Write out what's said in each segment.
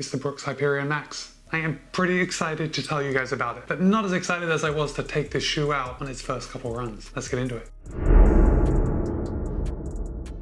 It's the Brooks Hyperion Max. I am pretty excited to tell you guys about it, but not as excited as I was to take this shoe out on its first couple runs. Let's get into it.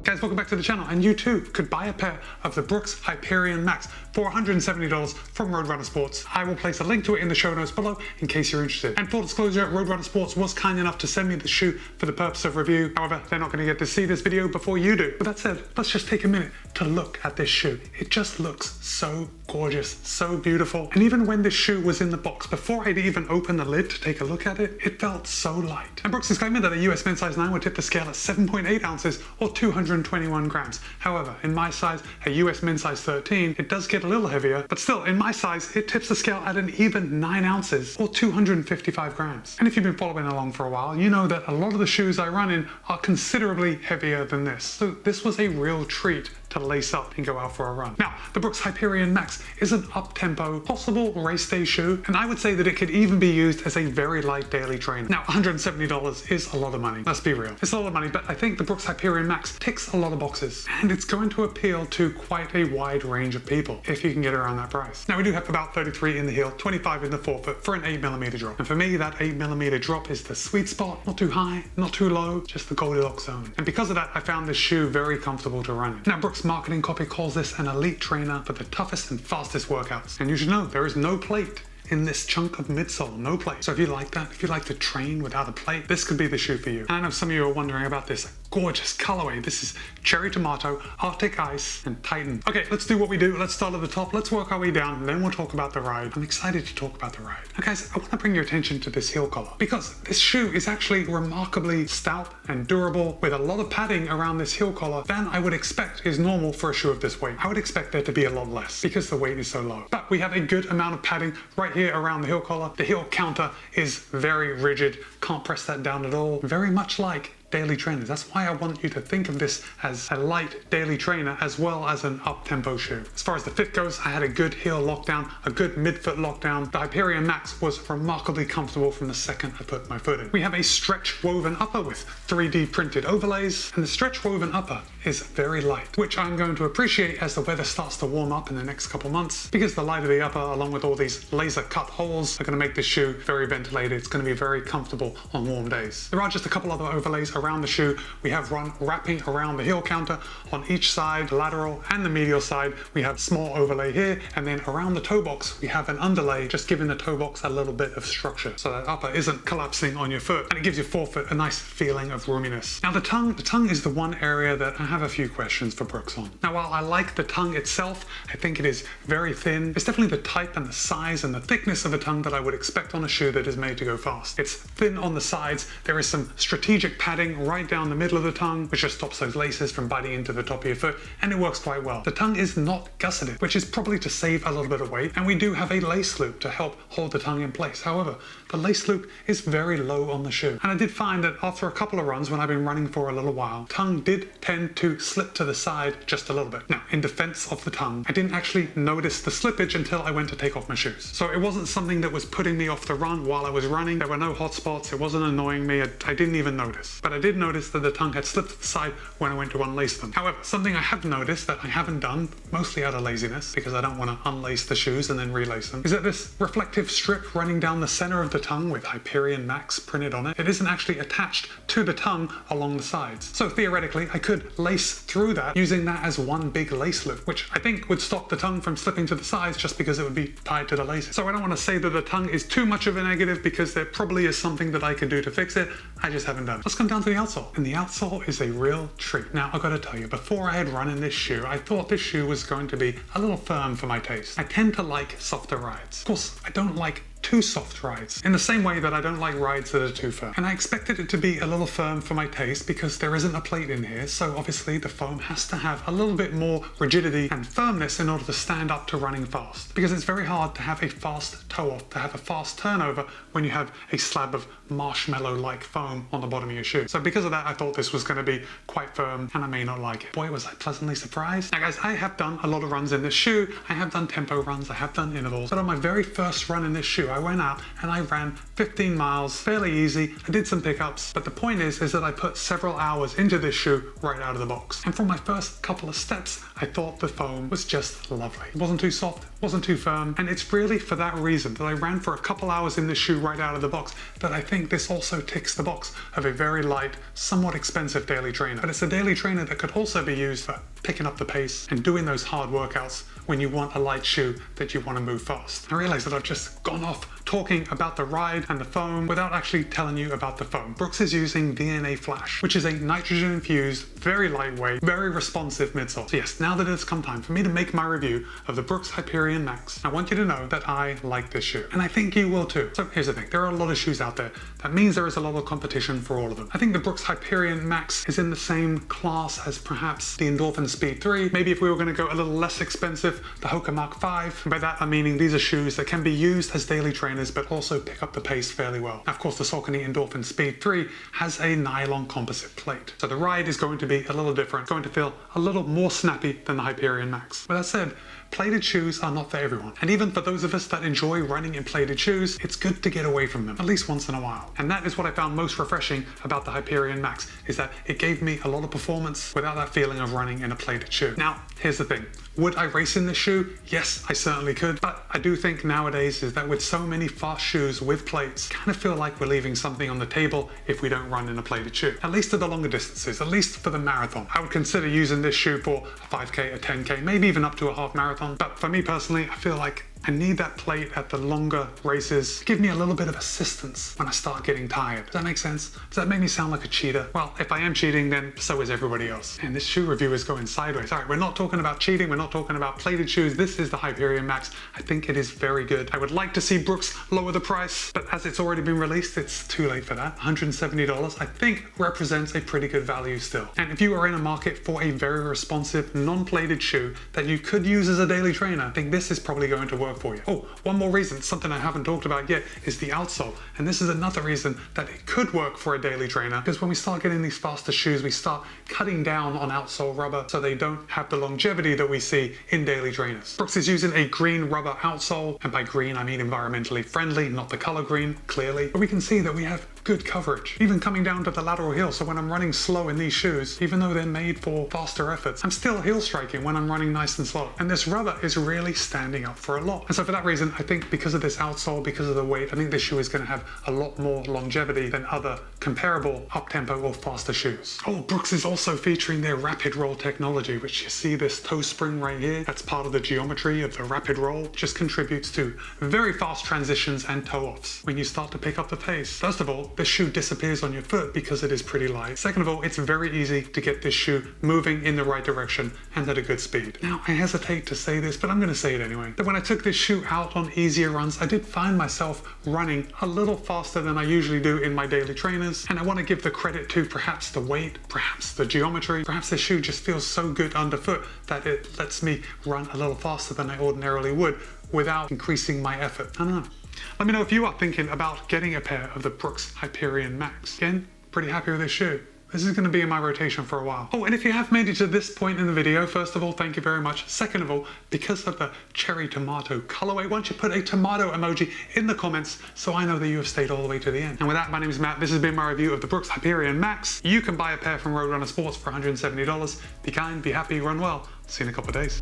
Guys, welcome back to the channel, and you too could buy a pair of the Brooks Hyperion Max for $170 from Roadrunner Sports. I will place a link to it in the show notes below in case you're interested. And full disclosure, Roadrunner Sports was kind enough to send me the shoe for the purpose of review. However, they're not going to get to see this video before you do. With that said, let's just take a minute to look at this shoe. It just looks so gorgeous, so beautiful. And even when this shoe was in the box, before I'd even opened the lid to take a look at it, it felt so light. And Brooks is claiming that a US men's size 9 would tip the scale at 7.8 ounces or 221 grams. However, in my size, a US men's size 13, it does get a little heavier, but still, in my size, it tips the scale at an even 9 ounces or 255 grams. And if you've been following along for a while, you know that a lot of the shoes I run in are considerably heavier than this. So this was a real treat to lace up and go out for a run. Now, the Brooks Hyperion Max is an up-tempo, possible race day shoe, and I would say that it could even be used as a very light daily trainer. Now, $170 is a lot of money. Let's be real. It's a lot of money, but I think the Brooks Hyperion Max ticks a lot of boxes, and it's going to appeal to quite a wide range of people if you can get around that price. Now, we do have about 33 in the heel, 25 in the forefoot for an 8mm drop. And for me, that 8mm drop is the sweet spot. Not too high, not too low, just the Goldilocks zone. And because of that, I found this shoe very comfortable to run in. Now, Brooks marketing copy calls this an elite trainer for the toughest and fastest workouts. And you should know there is no plate in this chunk of midsole, no plate. So if you like that, if you like to train without a plate, this could be the shoe for you. And I know some of you are wondering about this gorgeous colorway. This is Cherry Tomato, Arctic Ice, and Titan. Okay, let's do what we do. Let's start at the top. Let's work our way down, and then we'll talk about the ride. I'm excited to talk about the ride. Now guys, I want to bring your attention to this heel collar because this shoe is actually remarkably stout and durable with a lot of padding around this heel collar than I would expect is normal for a shoe of this weight. I would expect there to be a lot less because the weight is so low. But we have a good amount of padding right here around the heel collar. The heel counter is very rigid, can't press that down at all. Very much like daily trainers. That's why I want you to think of this as a light daily trainer as well as an up-tempo shoe. As far as the fit goes, I had a good heel lockdown, a good midfoot lockdown. The Hyperion Max was remarkably comfortable from the second I put my foot in. We have a stretch woven upper with 3D printed overlays, and the stretch woven upper is very light, which I'm going to appreciate as the weather starts to warm up in the next couple months, because the light of the upper along with all these laser cut holes are going to make this shoe very ventilated. It's going to be very comfortable on warm days. There are just a couple other overlays around the shoe. We have one wrapping around the heel counter on each side, the lateral and the medial side. We have small overlay here, and then around the toe box we have an underlay, just giving the toe box a little bit of structure so that upper isn't collapsing on your foot, and it gives your forefoot a nice feeling of roominess. Now the tongue is the one area that I have a few questions for Brooks on. Now while I like the tongue itself, I think it is very thin. It's definitely the type and the size and the thickness of a tongue that I would expect on a shoe that is made to go fast. It's thin on the sides. There is some strategic padding right down the middle of the tongue, which just stops those laces from biting into the top of your foot, and it works quite well. The tongue is not gusseted, which is probably to save a little bit of weight, and we do have a lace loop to help hold the tongue in place. However, the lace loop is very low on the shoe, and I did find that after a couple of runs when I've been running for a little while, tongue did tend to slip to the side just a little bit. Now, in defense of the tongue, I didn't actually notice the slippage until I went to take off my shoes. So it wasn't something that was putting me off the run while I was running. There were no hot spots. It wasn't annoying me. I didn't even notice. But I did notice that the tongue had slipped to the side when I went to unlace them. However, something I have noticed that I haven't done, mostly out of laziness, because I don't want to unlace the shoes and then relace them, is that this reflective strip running down the center of the tongue with Hyperion Max printed on it, it isn't actually attached to the tongue along the sides. So theoretically, I could lace through that using that as one big lace loop, which I think would stop the tongue from slipping to the sides just because it would be tied to the laces. So I don't want to say that the tongue is too much of a negative because there probably is something that I could do to fix it. I just haven't done it. Let's come down to the outsole. And the outsole is a real treat. Now, I've got to tell you, before I had run in this shoe, I thought this shoe was going to be a little firm for my taste. I tend to like softer rides. Of course, I don't like too soft rides, in the same way that I don't like rides that are too firm. And I expected it to be a little firm for my taste because there isn't a plate in here, so obviously the foam has to have a little bit more rigidity and firmness in order to stand up to running fast. Because it's very hard to have a fast toe off, to have a fast turnover when you have a slab of marshmallow-like foam on the bottom of your shoe. So because of that, I thought this was going to be quite firm, and I may not like it. Boy, was I pleasantly surprised. Now guys, I have done a lot of runs in this shoe. I have done tempo runs, I have done intervals, but on my very first run in this shoe, I I went out and I ran 15 miles, fairly easy. I did some pickups, but the point is that I put several hours into this shoe right out of the box. And from my first couple of steps, I thought the foam was just lovely. It wasn't too soft, wasn't too firm, and it's really for that reason that I ran for a couple hours in this shoe right out of the box that I think this also ticks the box of a very light, somewhat expensive daily trainer. But it's a daily trainer that could also be used for picking up the pace and doing those hard workouts when you want a light shoe that you want to move fast. I realize that I've just gone off talking about the ride and the foam without actually telling you about the foam. Brooks is using DNA Flash, which is a nitrogen infused, very lightweight, very responsive midsole. So yes, now that it's come time for me to make my review of the Brooks Hyperion Max, I want you to know that I like this shoe, and I think you will too. So here's the thing, there are a lot of shoes out there. That means there is a lot of competition for all of them. I think the Brooks Hyperion Max is in the same class as perhaps the Endorphin Speed 3. Maybe if we were going to go a little less expensive, the Hoka Mark 5. By that I'm meaning these are shoes that can be used as daily trainers but also pick up the pace fairly well. Now, of course, the Saucony Endorphin Speed 3 has a nylon composite plate, so the ride is going to be a little different, going to feel a little more snappy than the Hyperion Max. With that said, plated shoes are not for everyone, and even for those of us that enjoy running in plated shoes, it's good to get away from them at least once in a while. And that is what I found most refreshing about the Hyperion Max, is that it gave me a lot of performance without that feeling of running in a plated shoe. Now, here's the thing. Would I race in this shoe? Yes, I certainly could, but I do think nowadays is that with so many fast shoes with plates, kind of feel like we're leaving something on the table if we don't run in a plated shoe. At least at the longer distances, at least for the marathon. I would consider using this shoe for a 5K, a 10K, maybe even up to a half marathon. But for me personally, I feel like I need that plate at the longer races to give me a little bit of assistance when I start getting tired. Does that make sense? Does that make me sound like a cheater? Well, if I am cheating, then so is everybody else. And this shoe review is going sideways. All right, we're not talking about cheating. We're not talking about plated shoes. This is the Hyperion Max. I think it is very good. I would like to see Brooks lower the price, but as it's already been released, it's too late for that. $170, I think, represents a pretty good value still. And if you are in a market for a very responsive, non-plated shoe that you could use as a daily trainer, I think this is probably going to work for you. Oh, one more reason, something I haven't talked about yet, is the outsole. And this is another reason that it could work for a daily trainer, because when we start getting these faster shoes, we start cutting down on outsole rubber so they don't have the longevity that we see in daily trainers. Brooks is using a green rubber outsole, and by green I mean environmentally friendly, not the color green, clearly. But we can see that we have good coverage, even coming down to the lateral heel. So when I'm running slow in these shoes, even though they're made for faster efforts, I'm still heel striking when I'm running nice and slow. And this rubber is really standing up for a lot. And so for that reason, I think because of this outsole, because of the weight, I think this shoe is going to have a lot more longevity than other comparable up-tempo or faster shoes. Oh, Brooks is also featuring their rapid roll technology, which you see this toe spring right here. That's part of the geometry of the rapid roll. Just contributes to very fast transitions and toe offs when you start to pick up the pace. First of all, this shoe disappears on your foot because it is pretty light. Second of all, it's very easy to get this shoe moving in the right direction and at a good speed. Now, I hesitate to say this, but I'm going to say it anyway. That when I took this shoe out on easier runs, I did find myself running a little faster than I usually do in my daily trainers. And I want to give the credit to perhaps the weight, perhaps the geometry, perhaps this shoe just feels so good underfoot that it lets me run a little faster than I ordinarily would without increasing my effort. I don't know. Let me know if you are thinking about getting a pair of the Brooks Hyperion Max. Again, pretty happy with this shoe. This is going to be in my rotation for a while. Oh, and if you have made it to this point in the video, first of all, thank you very much. Second of all, because of the cherry tomato colorway, why don't you put a tomato emoji in the comments so I know that you have stayed all the way to the end. And with that, my name is Matt. This has been my review of the Brooks Hyperion Max. You can buy a pair from Roadrunner Sports for $170. Be kind, be happy, run well. See you in a couple of days.